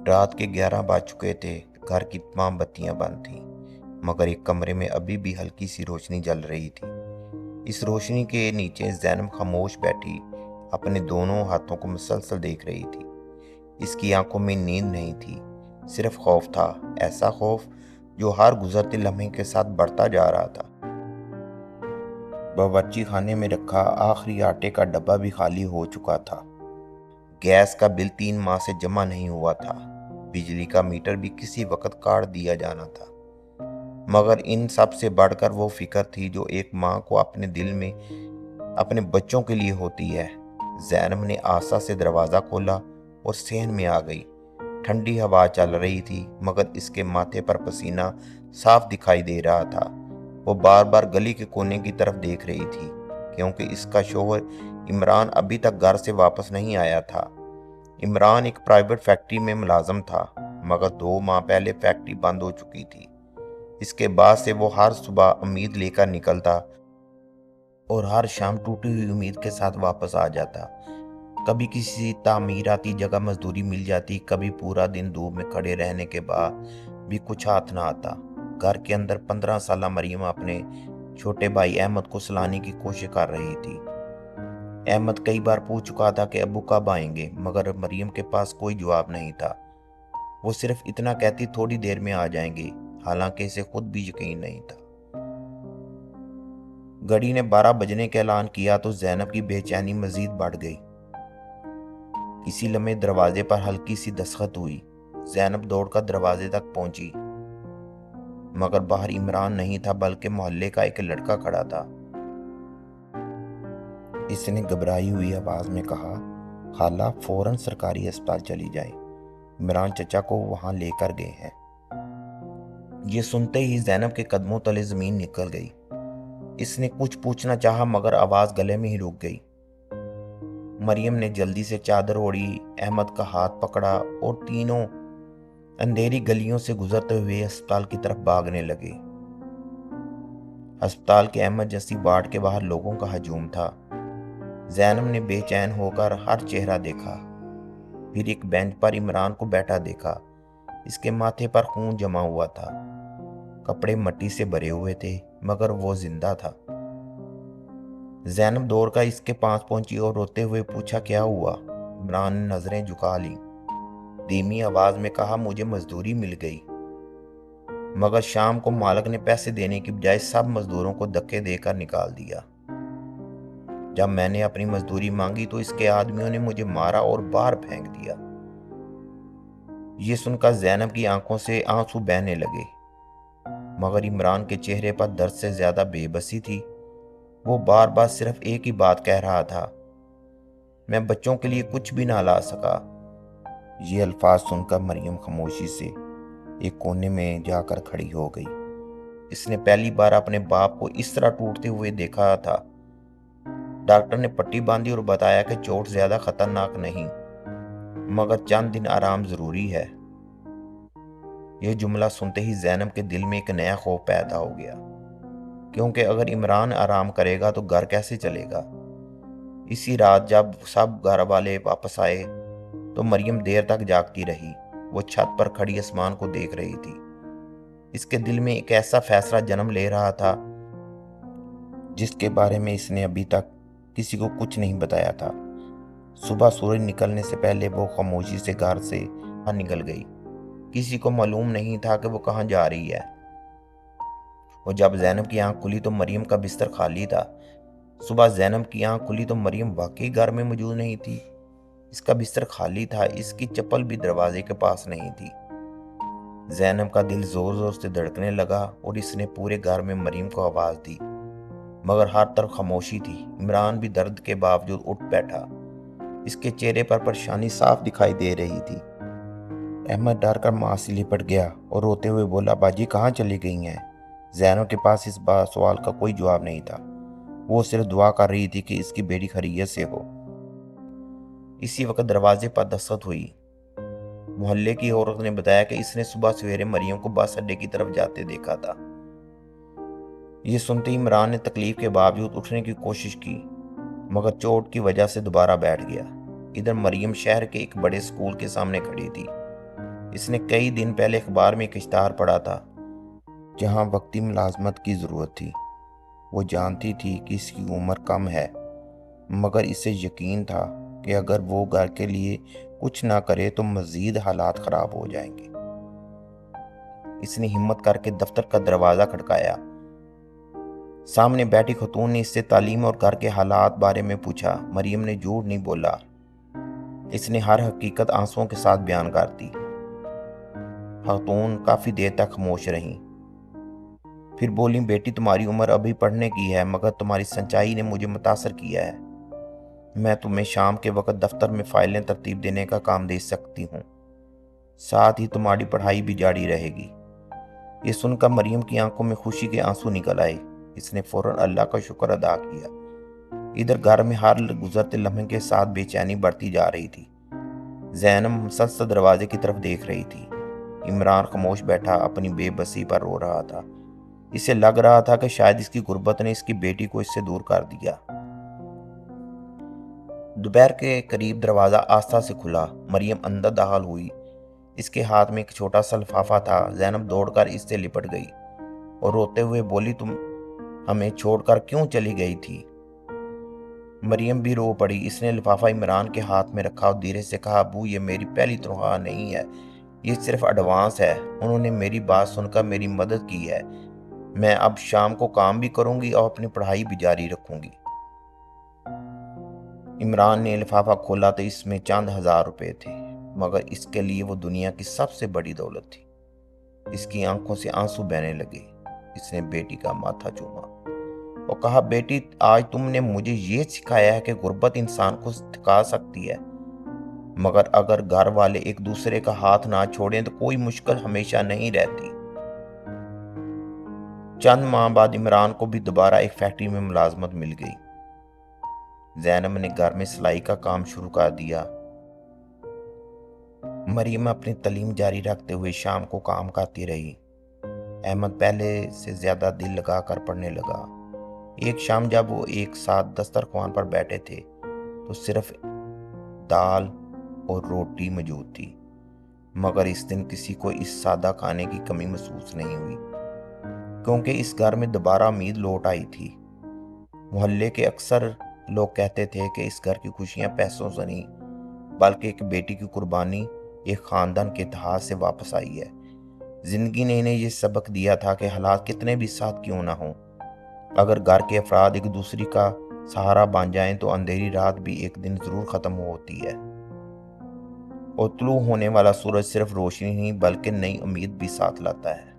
رات کے 11 بج چکے تھے۔ گھر کی تمام بتیاں بند تھیں، مگر ایک کمرے میں ابھی بھی ہلکی سی روشنی جل رہی تھی۔ اس روشنی کے نیچے زینب خاموش بیٹھی اپنے دونوں ہاتھوں کو مسلسل دیکھ رہی تھی۔ اس کی آنکھوں میں نیند نہیں تھی، صرف خوف تھا، ایسا خوف جو ہر گزرتے لمحے کے ساتھ بڑھتا جا رہا تھا۔ باورچی خانے میں رکھا آخری آٹے کا ڈبہ بھی خالی ہو چکا تھا۔ گیس کا بل 3 ماہ سے جمع نہیں ہوا تھا۔ بجلی کا میٹر بھی کسی وقت کاٹ دیا جانا تھا۔ مگر ان سب سے بڑھ کر وہ فکر تھی جو ایک ماں کو اپنے دل میں اپنے بچوں کے لیے ہوتی ہے۔ زینب نے آسا سے دروازہ کھولا اور صحن میں آ گئی۔ ٹھنڈی ہوا چل رہی تھی، مگر اس کے ماتھے پر پسینہ صاف دکھائی دے رہا تھا۔ وہ بار بار گلی کے کونے کی طرف دیکھ رہی تھی، کیونکہ اس کا شوہر عمران ابھی تک گھر سے واپس نہیں آیا تھا۔ عمران ایک پرائیویٹ فیکٹری میں ملازم تھا، مگر 2 ماہ پہلے فیکٹری بند ہو چکی تھی۔ اس کے بعد سے وہ ہر صبح امید لے کر نکلتا اور ہر شام ٹوٹی ہوئی امید کے ساتھ واپس آ جاتا۔ کبھی کسی تعمیراتی جگہ مزدوری مل جاتی، کبھی پورا دن دھوپ میں کھڑے رہنے کے بعد بھی کچھ ہاتھ نہ آتا۔ گھر کے اندر 15 سالہ مریم اپنے چھوٹے بھائی احمد کو سلانے کی کوشش کر رہی تھی۔ احمد کئی بار پوچھ چکا تھا کہ ابو کب آئیں گے، مگر مریم کے پاس کوئی جواب نہیں تھا۔ وہ صرف اتنا کہتی تھوڑی دیر میں آ جائیں گے، حالانکہ اسے خود بھی یقین نہیں تھا۔ گھڑی نے 12 بجنے کا اعلان کیا تو زینب کی بے چینی مزید بڑھ گئی۔ اسی لمحے دروازے پر ہلکی سی دستخط ہوئی۔ زینب دوڑ کر دروازے تک پہنچی، مگر باہر عمران نہیں تھا، بلکہ محلے کا ایک لڑکا کھڑا تھا۔ اس نے گھبرائی ہوئی آواز میں کہا، خالہ فوراً سرکاری ہسپتال چلی جائیں، عمران چچا کو وہاں لے کر گئے ہیں۔ یہ سنتے ہی زینب کے قدموں تلے زمین نکل گئی۔ اس نے کچھ پوچھنا چاہا، مگر آواز گلے میں ہی رک گئی۔ مریم نے جلدی سے چادر اوڑھی، احمد کا ہاتھ پکڑا اور تینوں اندھیری گلیوں سے گزرتے ہوئے ہسپتال کی طرف بھاگنے لگے۔ ہسپتال کے ایمرجنسی وارڈ کے باہر لوگوں کا ہجوم تھا۔ زینب نے بے چین ہو کر ہر چہرہ دیکھا، پھر ایک بینچ پر عمران کو بیٹھا دیکھا۔ اس کے ماتھے پر خون جمع ہوا تھا، کپڑے مٹی سے بھرے ہوئے تھے، مگر وہ زندہ تھا۔ زینب دوڑ کر اس کے پاس پہنچی اور روتے ہوئے پوچھا، کیا ہوا؟ عمران نے نظریں جھکا لیں، دھیمی آواز میں کہا، مجھے مزدوری مل گئی، مگر شام کو مالک نے پیسے دینے کی بجائے سب مزدوروں کو دھکے دے کر نکال دیا۔ جب میں نے اپنی مزدوری مانگی تو اس کے آدمیوں نے مجھے مارا اور باہر پھینک دیا۔ یہ سن کر زینب کی آنکھوں سے آنسو بہنے لگے، مگر عمران کے چہرے پر درد سے زیادہ بے بسی تھی۔ وہ بار بار صرف ایک ہی بات کہہ رہا تھا، میں بچوں کے لیے کچھ بھی نہ لا سکا۔ یہ الفاظ سن کر مریم خاموشی سے ایک کونے میں جا کر کھڑی ہو گئی۔ اس نے پہلی بار اپنے باپ کو اس طرح ٹوٹتے ہوئے دیکھا تھا۔ ڈاکٹر نے پٹی باندھی اور بتایا کہ چوٹ زیادہ خطرناک نہیں، مگر چند دن آرام ضروری ہے۔ یہ جملہ سنتے ہی زینب کے دل میں ایک نیا خوف پیدا ہو گیا، کیونکہ اگر عمران آرام کرے گا تو گھر کیسے چلے گا؟ اسی رات جب سب گھر والے واپس آئے تو مریم دیر تک جاگتی رہی۔ وہ چھت پر کھڑی آسمان کو دیکھ رہی تھی۔ اس کے دل میں ایک ایسا فیصلہ جنم لے رہا تھا جس کے بارے میں اس نے ابھی تک کسی کو کچھ نہیں بتایا تھا۔ صبح سورج نکلنے سے پہلے وہ خاموشی سے گھر سے باہر نکل گئی۔ کسی کو معلوم نہیں تھا کہ وہ کہاں جا رہی ہے۔ اور جب زینب کی آنکھ کھلی تو مریم کا بستر خالی تھا۔ صبح زینب کی آنکھ کھلی تو مریم واقعی گھر میں موجود نہیں تھی۔ اس کا بستر خالی تھا، اس کی چپل بھی دروازے کے پاس نہیں تھی۔ زینب کا دل زور زور سے دھڑکنے لگا اور اس نے پورے گھر میں مریم کو آواز دی، مگر ہر طرف خاموشی تھی۔ عمران بھی درد کے باوجود اٹھ بیٹھا، اس کے چہرے پر پریشانی صاف دکھائی دے رہی تھی۔ احمد ڈر کر ماں سے لپٹ گیا اور روتے ہوئے بولا، باجی کہاں چلی گئی ہیں؟ زینب کے پاس اس سوال کا کوئی جواب نہیں تھا۔ وہ صرف دعا کر رہی تھی کہ اس کی بیٹی خیریت سے ہو۔ اسی وقت دروازے پر دستک ہوئی۔ محلے کی عورت نے بتایا کہ اس نے صبح سویرے مریم کو بس اڈے کی طرف جاتے دیکھا تھا۔ یہ سنتے عمران نے تکلیف کے باوجود اٹھنے کی کوشش کی، مگر چوٹ کی وجہ سے دوبارہ بیٹھ گیا۔ ادھر مریم شہر کے ایک بڑے اسکول کے سامنے کھڑی تھی۔ اس نے کئی دن پہلے اخبار میں ایک اشتہار پڑھا تھا جہاں وقتی ملازمت کی ضرورت تھی۔ وہ جانتی تھی کہ اس کی عمر کم ہے، مگر اسے یقین تھا کہ اگر وہ گھر کے لیے کچھ نہ کرے تو مزید حالات خراب ہو جائیں گے۔ اس نے ہمت کر کے دفتر کا دروازہ کھٹکایا۔ سامنے بیٹھی خاتون نے اس سے تعلیم اور گھر کے حالات بارے میں پوچھا۔ مریم نے جھوٹ نہیں بولا، اس نے ہر حقیقت آنسوؤں کے ساتھ بیان کر دی۔ خاتون کافی دیر تک خاموش رہیں، پھر بولی، بیٹی تمہاری عمر ابھی پڑھنے کی ہے، مگر تمہاری سچائی نے مجھے متاثر کیا ہے۔ میں تمہیں شام کے وقت دفتر میں فائلیں ترتیب دینے کا کام دے سکتی ہوں، ساتھ ہی تمہاری پڑھائی بھی جاری رہے گی۔ یہ سن کر مریم کی آنکھوں میں خوشی کے آنسو نکل آئے۔ اس نے فوراً اللہ کا شکر ادا کیا۔ ادھر گھر میں ہر گزرتے لمحے کے ساتھ بے چینی بڑھتی جا رہی تھی۔ زینب مسلسل دروازے کی طرف دیکھ رہی تھی۔ عمران خاموش بیٹھا اپنی بے بسی پر رو رہا تھا۔ اسے لگ رہا تھا کہ شاید اس کی غربت نے اس کی بیٹی کو اس سے دور کر دیا۔ دوپہر کے قریب دروازہ آہستہ سے کھلا۔ مریم اندر داخل ہوئی۔ اس کے ہاتھ میں ایک چھوٹا سا لفافہ تھا۔ زینب دوڑ کر اس سے لپٹ گئی اور روتے ہوئے بولی، تم ہمیں چھوڑ کر کیوں چلی گئی تھی؟ مریم بھی رو پڑی۔ اس نے لفافہ عمران کے ہاتھ میں رکھا اور دھیرے سے کہا، ابو یہ میری پہلی تنخواہ نہیں ہے، یہ صرف ایڈوانس ہے۔ انہوں نے میری بات سن کر میری مدد کی ہے۔ میں اب شام کو کام بھی کروں گی اور اپنی پڑھائی بھی جاری رکھوں گی۔ عمران نے لفافہ کھولا تو اس میں چند ہزار روپے تھے، مگر اس کے لیے وہ دنیا کی سب سے بڑی دولت تھی۔ اس کی آنکھوں سے آنسو بہنے لگے۔ اس نے بیٹی کا ماتھا چوما اور کہا، بیٹی آج تم نے مجھے یہ سکھایا ہے کہ غربت انسان کو تھکا سکتی ہے، مگر اگر گھر والے ایک دوسرے کا ہاتھ نہ چھوڑیں تو کوئی مشکل ہمیشہ نہیں رہتی۔ چند ماہ بعد عمران کو بھی دوبارہ ایک فیکٹری میں ملازمت مل گئی۔ زینب نے گھر میں سلائی کا کام شروع کر دیا۔ مریم اپنی تعلیم جاری رکھتے ہوئے شام کو کام کرتی رہی۔ احمد پہلے سے زیادہ دل لگا کر پڑھنے لگا۔ ایک شام جب وہ ایک ساتھ دسترخوان پر بیٹھے تھے تو صرف دال اور روٹی موجود تھی، مگر اس دن کسی کو اس سادہ کھانے کی کمی محسوس نہیں ہوئی، کیونکہ اس گھر میں دوبارہ امید لوٹ آئی تھی۔ محلے کے اکثر لوگ کہتے تھے کہ اس گھر کی خوشیاں پیسوں سے نہیں بلکہ ایک بیٹی کی قربانی، ایک خاندان کے اتحاد سے واپس آئی ہے۔ زندگی نے انہیں یہ سبق دیا تھا کہ حالات کتنے بھی سخت کیوں نہ ہوں، اگر گھر کے افراد ایک دوسری کا سہارا بن جائیں تو اندھیری رات بھی ایک دن ضرور ختم ہوتی ہے، اور طلوع ہونے والا سورج صرف روشنی نہیں بلکہ نئی امید بھی ساتھ لاتا ہے۔